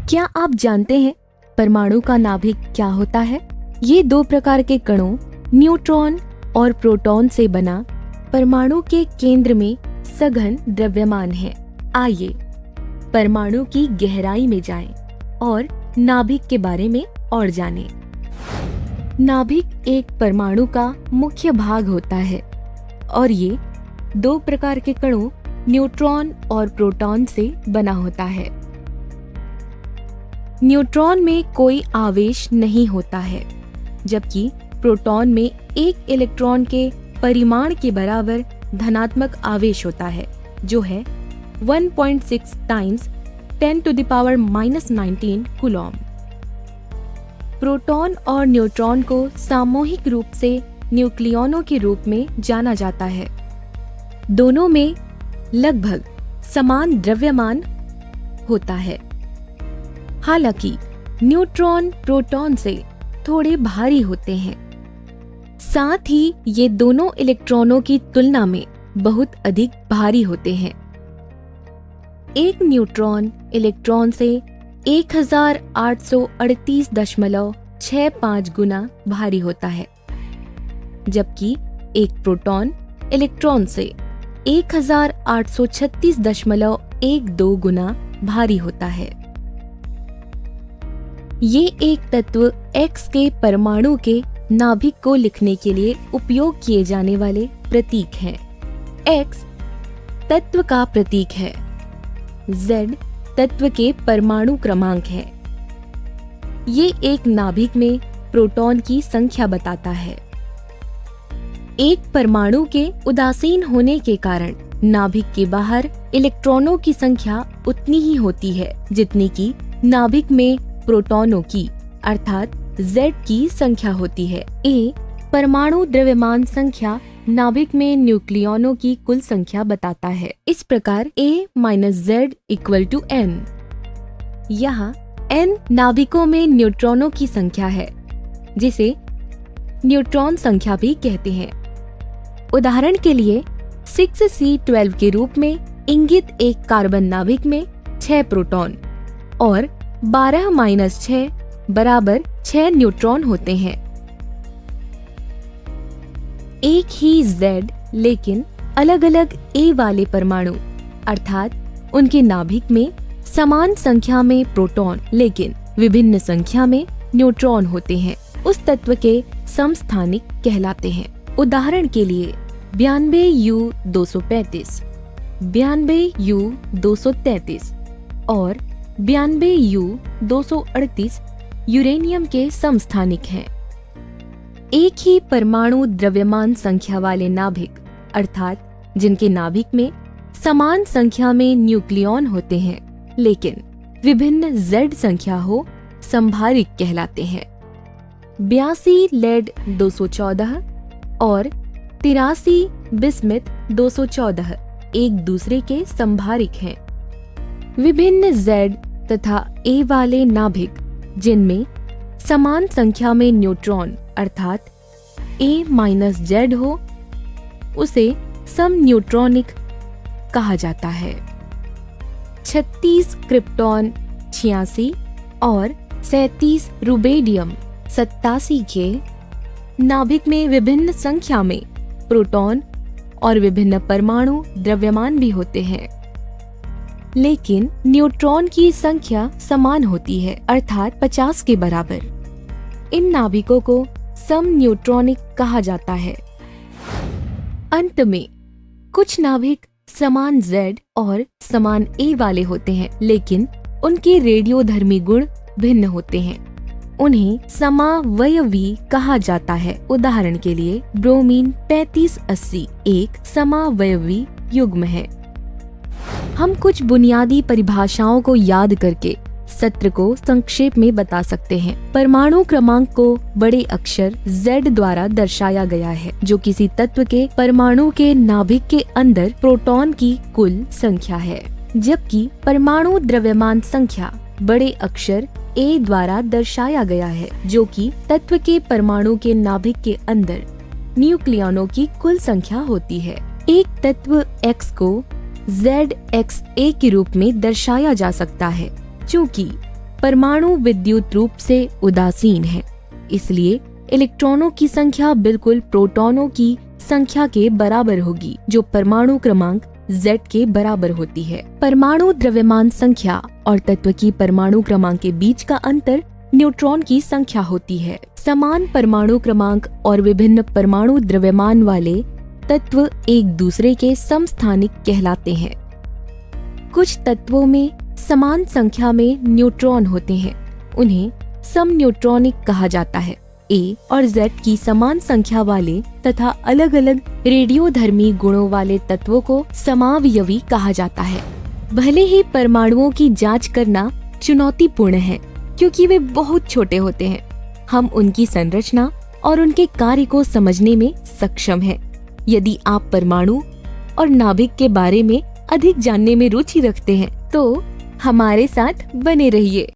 क्या आप जानते हैं परमाणु का नाभिक क्या होता है? ये दो प्रकार के कणों न्यूट्रॉन और प्रोटॉन से बना परमाणु के केंद्र में सघन द्रव्यमान है। आइए परमाणु की गहराई में जाएं और नाभिक के बारे में और जानें। नाभिक एक परमाणु का मुख्य भाग होता है और ये दो प्रकार के कणों न्यूट्रॉन और प्रोटॉन से बना होता है। न्यूट्रॉन में कोई आवेश नहीं होता है, जबकि प्रोटॉन में एक इलेक्ट्रॉन के परिमाण के बराबर धनात्मक आवेश होता है, जो है 1.6 टाइम्स 10⁻⁻19 कूलॉम। प्रोटॉन और न्यूट्रॉन को सामूहिक रूप से न्यूक्लियनों के रूप में जाना जाता है। दोनों में लगभग समान द्रव्यमान होता है। हालांकि न्यूट्रॉन प्रोटॉन से थोड़े भारी होते हैं। साथ ही ये दोनों इलेक्ट्रॉनों की तुलना में बहुत अधिक भारी होते हैं। एक न्यूट्रॉन इलेक्ट्रॉन से 1838.65 गुना भारी होता है, जबकि एक प्रोटॉन इलेक्ट्रॉन से 1836.12 गुना भारी होता है। ये एक तत्व X के परमाणु के नाभिक को लिखने के लिए उपयोग किए जाने वाले प्रतीक हैं। X तत्व का प्रतीक है, Z तत्व के परमाणु क्रमांक है। ये एक नाभिक में प्रोटॉन की संख्या बताता है। एक परमाणु के उदासीन होने के कारण नाभिक के बाहर इलेक्ट्रॉनों की संख्या उतनी ही होती है जितनी की नाभिक में प्रोटॉनों की अर्थात Z की संख्या होती है। A परमाणु द्रव्यमान संख्या नाभिक में न्यूक्लियनों की कुल संख्या बताता है। इस प्रकार A - Z = N। यहाँ N नाभिकों में न्यूट्रॉनों की संख्या है, जिसे न्यूट्रॉन संख्या भी कहते हैं। उदाहरण के लिए 6C12 के रूप में इंगित एक कार्बन नाभिक में 6 प्रोटॉन और 12-6 बराबर 6 न्यूट्रॉन होते हैं। एक ही Z लेकिन अलग अलग A वाले परमाणु अर्थात उनके नाभिक में समान संख्या में प्रोटॉन लेकिन विभिन्न संख्या में न्यूट्रॉन होते हैं, उस तत्व के समस्थानिक कहलाते हैं। उदाहरण के लिए 92U235, 92U233 और 92U238 यूरेनियम के समस्थानिक हैं। एक ही परमाणु द्रव्यमान संख्या वाले नाभिक अर्थात जिनके नाभिक में समान संख्या में न्यूक्लियॉन होते हैं लेकिन विभिन्न Z संख्या हो, संभारिक कहलाते हैं। 82 लेड 214 और 83 बिस्मिथ 214 एक दूसरे के संभारिक हैं। विभिन्न Z तथा A वाले नाभिक जिनमें समान संख्या में न्यूट्रॉन अर्थात A - Z हो, उसे सम न्यूट्रॉनिक कहा जाता है। 36 क्रिप्टॉन 86 और 37 रुबेडियम 87 के नाभिक में विभिन्न संख्या में प्रोटॉन और विभिन्न परमाणु द्रव्यमान भी होते हैं, लेकिन न्यूट्रॉन की संख्या समान होती है अर्थात 50 के बराबर। इन नाभिकों को सम न्यूट्रॉनिक कहा जाता है। अंत में कुछ नाभिक समान Z और समान A वाले होते हैं, लेकिन उनके रेडियोधर्मी गुण भिन्न होते हैं। उन्हें समावयवी कहा जाता है। उदाहरण के लिए ब्रोमीन 3580 एक समावयवी युग्म है। हम कुछ बुनियादी परिभाषाओं को याद करके सत्र को संक्षेप में बता सकते हैं। परमाणु क्रमांक को बड़े अक्षर Z द्वारा दर्शाया गया है, जो किसी तत्व के परमाणु के नाभिक के अंदर प्रोटॉन की कुल संख्या है, जबकि परमाणु द्रव्यमान संख्या बड़े अक्षर A द्वारा दर्शाया गया है, जो कि तत्व के परमाणु के नाभिक के अंदर न्यूक्लियनों की कुल संख्या होती है। एक तत्व X को ZXA के रूप में दर्शाया जा सकता है, चूँकि परमाणु विद्युत रूप से उदासीन है, इसलिए इलेक्ट्रॉनों की संख्या बिल्कुल प्रोटॉनों की संख्या के बराबर होगी, जो परमाणु क्रमांक Z के बराबर होती है। परमाणु द्रव्यमान संख्या और तत्व की परमाणु क्रमांक के बीच का अंतर न्यूट्रॉन की संख्या होती है। समान परमाणु क्रमांक और विभिन्न परमाणु द्रव्यमान वाले तत्व एक दूसरे के समस्थानिक कहलाते हैं। कुछ तत्वों में समान संख्या में न्यूट्रॉन होते हैं, उन्हें समन्यूट्रॉनिक कहा जाता है। A और Z की समान संख्या वाले तथा अलग अलग रेडियोधर्मी गुणों वाले तत्वों को समावयवी कहा जाता है। भले ही परमाणुओं की जांच करना चुनौतीपूर्ण है, क्योंकि वे बहुत छोटे होते हैं, हम उनकी संरचना और उनके कार्य को समझने में सक्षम हैं। यदि आप परमाणु और नाभिक के बारे में अधिक जानने में रुचि रखते हैं, तो हमारे साथ बने रहिए।